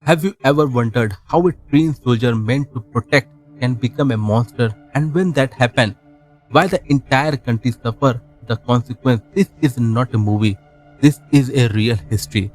Have you ever wondered how a trained soldier meant to protect can become a monster, and when that happens, why the entire country suffer the consequence? This is not a movie. This is a real history.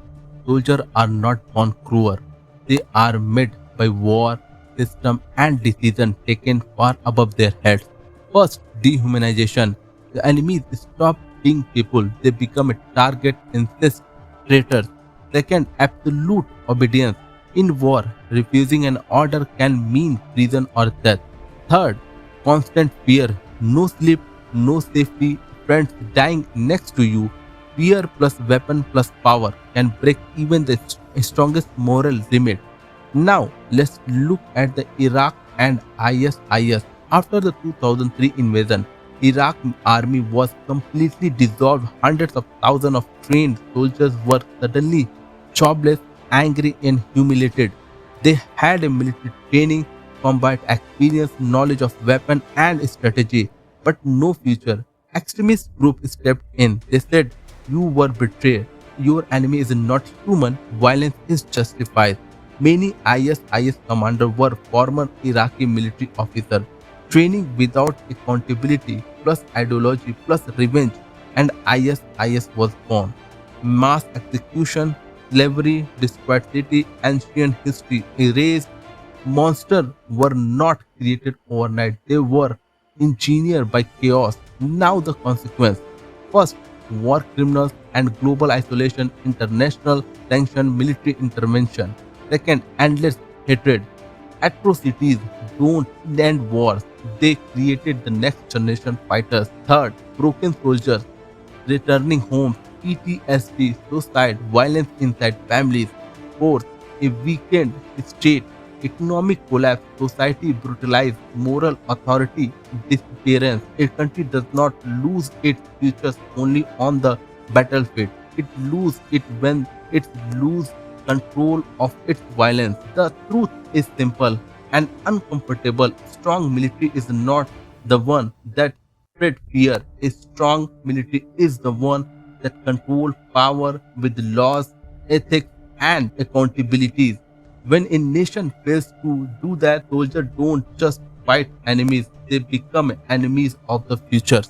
Soldiers are not born cruel. They are made by war, system and decision taken far above their heads. First, dehumanization. The enemies stop being people. They become a target, insist, traitors. Second, absolute obedience. In war, refusing an order can mean prison or death. Third, constant fear. No sleep, no safety, friends dying next to you. Fear plus weapon plus power can break even the strongest moral limit. Now, let's look at the Iraq and ISIS. After the 2003 invasion, Iraq army was completely dissolved. Hundreds of thousands of trained soldiers were suddenly jobless, angry, and humiliated. They had a military training, combat experience, knowledge of weapon and strategy, but no future. Extremist group stepped in. They said, "You were betrayed. Your enemy is not human. Violence is justified." Many ISIS commanders were former Iraqi military officers. Training without accountability plus ideology plus revenge, and ISIS was born. Mass execution, slavery, disparity, ancient history erased. Monsters were not created overnight, they were engineered by chaos. Now, the consequence. First, war criminals and global isolation, international sanction, military intervention. Second, endless hatred. Atrocities don't end wars, they created the next generation fighters. Third, broken soldiers returning home, PTSD, suicide, violence inside families. Fourth, a weakened state, economic collapse, society brutalized, moral authority disappearance. A country does not lose its futures only on the battlefield. It loses it when it loses control of its violence. The truth is simple and uncomfortable. Strong military is not the one that spread fear. A strong military is the one that control power with laws, ethics, and accountabilities. When a nation fails to do that, soldiers don't just fight enemies, they become enemies of the future.